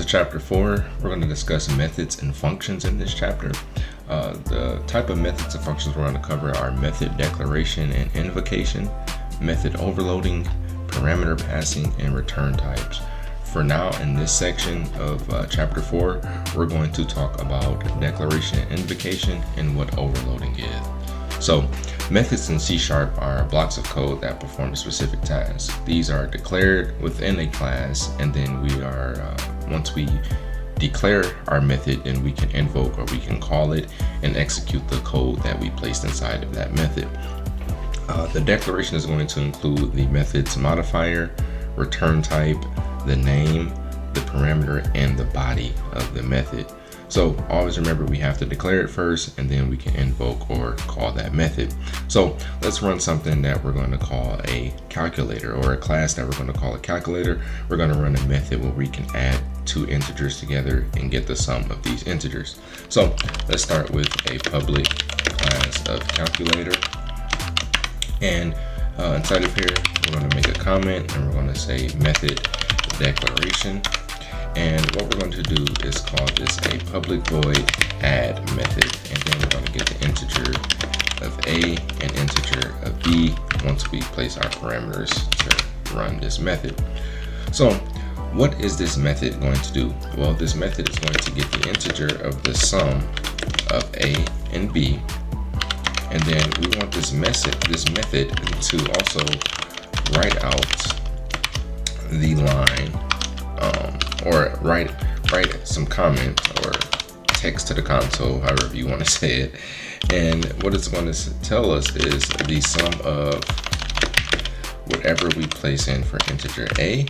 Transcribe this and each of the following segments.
to chapter 4. We're going to discuss methods and functions in this chapter. The type of methods and functions we're going to cover are method declaration and invocation, method overloading, parameter passing, and return types. For now, in this section of chapter 4, we're going to talk about declaration and invocation and what overloading is. So, methods in C# are blocks of code that perform a specific task. These are declared within a class, and then once we declare our method, then we can invoke or we can call it and execute the code that we placed inside of that method. The declaration is going to include the method's modifier, return type, the name, the parameter, and the body of the method. So always remember, we have to declare it first, and then we can invoke or call that method. So let's run something that we're going to call a calculator, or a class that we're going to call a calculator. We're going to run a method where we can add two integers together and get the sum of these integers. So let's start with a public class of calculator. And inside of here, we're going to make a comment, and we're going to say method declaration. And what we're going to do is call this a public void add method, and then we're going to get the integer of A and integer of B once we place our parameters to run this method. So what is this method going to do? Well, this method is going to get the integer of the sum of A and B, and then we want this method to also write out the line, or write some comment or text to the console, however you want to say it. And what it's going to tell us is the sum of whatever we place in for integer A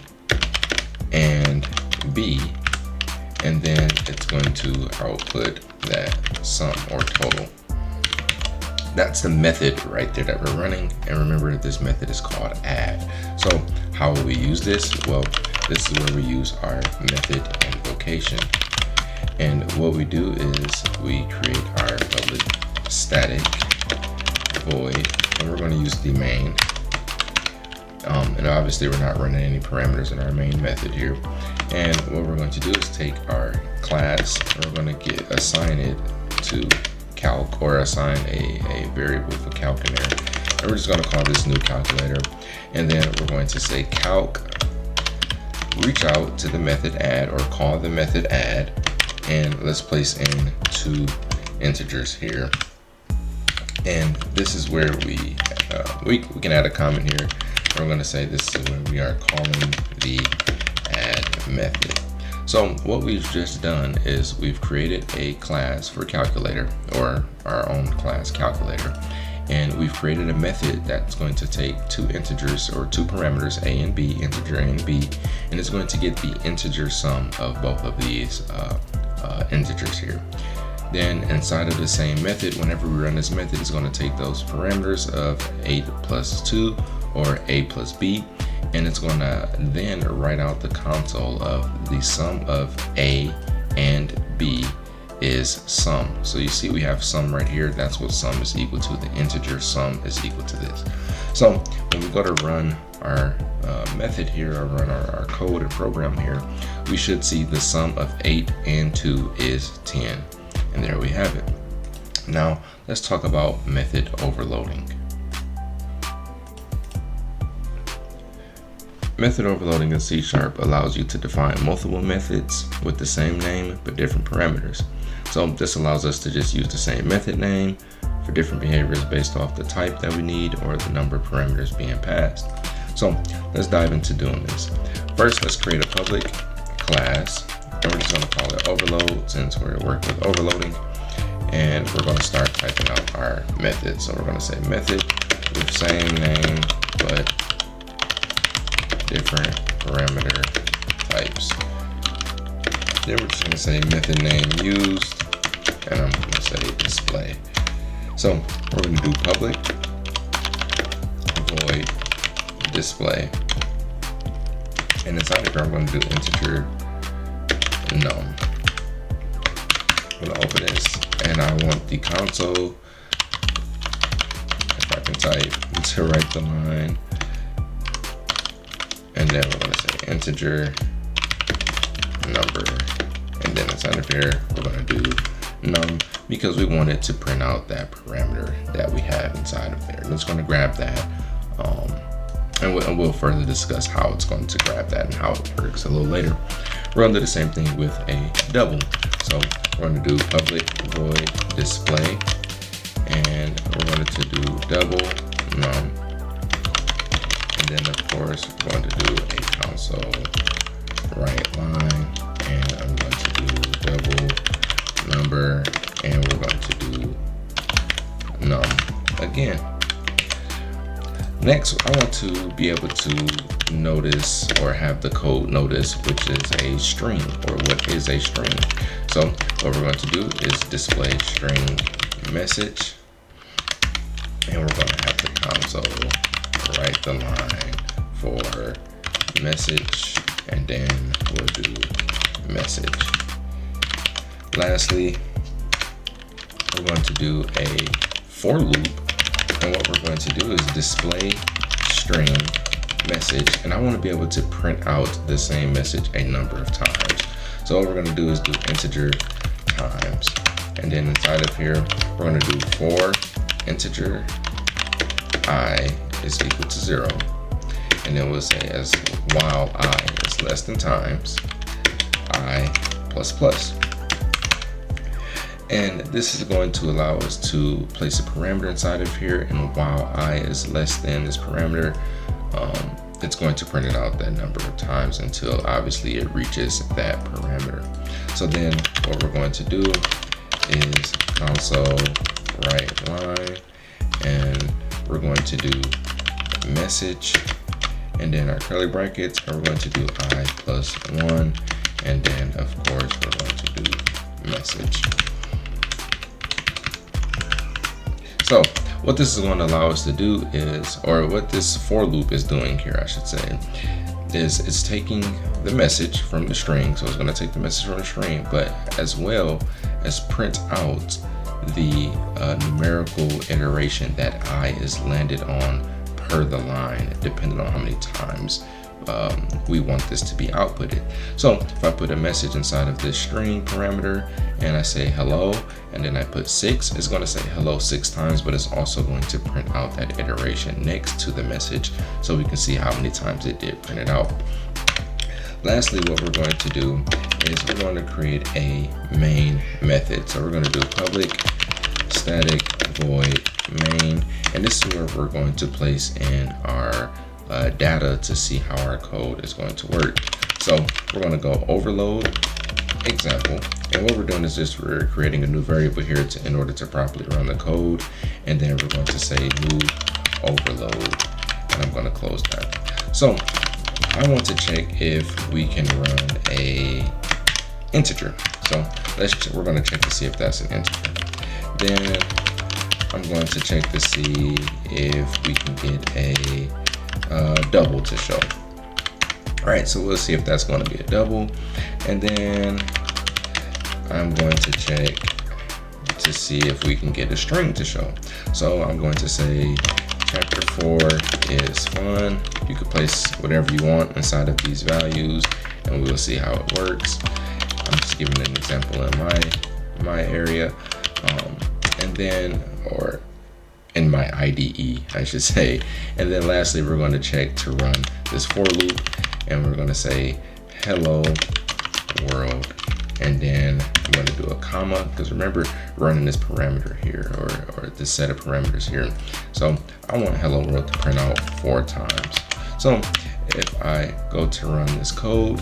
and B, and then it's going to output that sum or total. That's the method right there that we're running. And remember, this method is called add. So how will we use this? Well, this is where we use our method invocation. And what we do is we create our public static void, and we're going to use the main. And obviously we're not running any parameters in our main method here. And what we're going to do is take our class, and we're going to assign it to calc, or assign a variable for calc in there. And we're just going to call this new calculator. And then we're going to say calc reach out to the method add, or call the method add, and let's place in two integers here. And this is where we can add a comment here. We're going to say this is when we are calling the add method. So what we've just done is we've created a class for calculator, or our own class calculator. And we've created a method that's going to take two integers, or two parameters, A and B, integer A and B, and it's going to get the integer sum of both of these integers here. Then inside of the same method, whenever we run this method, it's going to take those parameters of A plus 2 or A plus B, and it's going to then write out the console of the sum of A and B is sum. So you see we have sum right here. That's what sum is equal to. The integer sum is equal to this. So when we go to run our method here, or run our code and program here, we should see the sum of 8 and 2 is 10. And there we have it. Now let's talk about method overloading. Method overloading in C# allows you to define multiple methods with the same name but different parameters. So this allows us to just use the same method name for different behaviors based off the type that we need, or the number of parameters being passed. So let's dive into doing this. First, let's create a public class, and we're just going to call it overload, since we're working with overloading. And we're going to start typing out our method. So we're going to say method with same name but different parameter types. Then we're just going to say method name used, and I'm going to say display. So we're going to do public void display, and inside of here I'm going to do integer num. I'm going to open this, and I want the console, if I can type, to write the line, and then we're going to say integer number. And then inside of here, we're going to do num because we want it to print out that parameter that we have inside of there. And it's going to grab that. And we'll further discuss how it's going to grab that and how it works a little later. We're going to do the same thing with a double. So we're going to do public void display, and we're going to do double num. And then of course we're going to do a console write line, and I'm going to do double number, and we're going to do num again. Next, I want to be able to notice or have the code notice which is a string, or what is a string. So what we're going to do is display string message, and we're going to have the console write the line for message, and then we'll do message. Lastly, we're going to do a for loop. And what we're going to do is display string message, and I want to be able to print out the same message a number of times. So what we're going to do is do integer times, and then inside of here we're going to do for integer I is equal to 0, and then we'll say as while I is less than times I plus plus. And this is going to allow us to place a parameter inside of here, and while I is less than this parameter, it's going to print it out that number of times until obviously it reaches that parameter. So then what we're going to do is console write line, and we're going to do message, and then our curly brackets, and we're going to do I plus 1, and then of course we're going to do message. So what this is going to allow us to do is, or what this for loop is doing here, I should say, is it's taking the message from the string. So it's going to take the message from the string, but as well as print out the numerical iteration that I is landed on per the line, depending on how many times we want this to be outputted. So if I put a message inside of this string parameter and I say hello, and then I put 6, it's going to say hello 6 times, but it's also going to print out that iteration next to the message, so we can see how many times it did print it out. Lastly, what we're going to do is we're going to create a main method. So we're going to do public static void main, and this is where we're going to place in our data to see how our code is going to work. So we're going to go overload example, and what we're doing is just we're creating a new variable here in order to properly run the code, and then we're going to say new overload, and I'm going to close that. So I want to check if we can run a integer. So we're going to check to see if that's an integer. Then I'm going to check to see if we can get a double to show. All right, so we'll see if that's going to be a double, and then I'm going to check to see if we can get a string to show. So I'm going to say chapter 4 is fun. You can place whatever you want inside of these values, and we'll see how it works. I'm just giving an example in my area, and then or in my IDE, I should say. And then lastly, we're going to check to run this for loop, and we're going to say hello world, and then I'm going to do a comma, because remember, running this parameter here, or this set of parameters here. So I want hello world to print out 4 times. So if I go to run this code,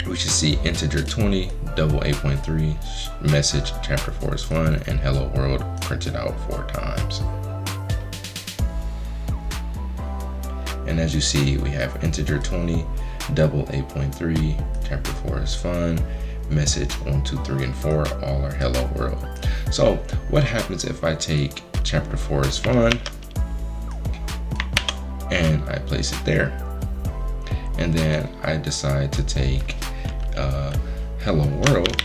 we should see integer 20, double 8.3, message chapter 4 is fun, and hello world printed out 4 times. And as you see, we have integer 20, double 8.3, chapter 4 is fun, message 1, 2, 3, and 4, all are hello world. So what happens if I take chapter 4 is fun and I place it there, and then I decide to take hello world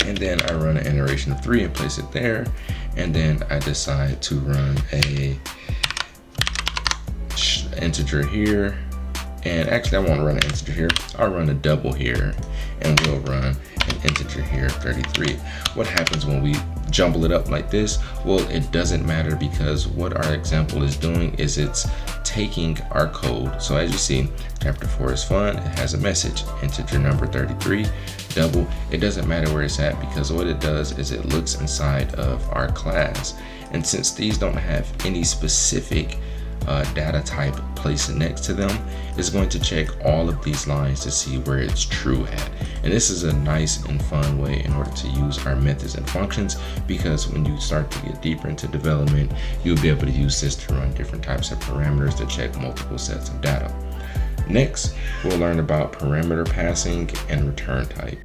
and then I run an iteration of 3 and place it there, and then I decide to run a integer here, and actually I won't run an integer here, I'll run a double here, and we'll run an integer here, 33. What happens when we jumble it up like this? Well, it doesn't matter, because what our example is doing is it's taking our code. So as you see, chapter 4 is fun. It has a message, integer number 33, double. It doesn't matter where it's at, because what it does is it looks inside of our class. And since these don't have any specific data type placed next to them, it's going to check all of these lines to see where it's true at. And this is a nice and fun way in order to use our methods and functions, because when you start to get deeper into development, you'll be able to use this to run different types of parameters to check multiple sets of data. Next, we'll learn about parameter passing and return type.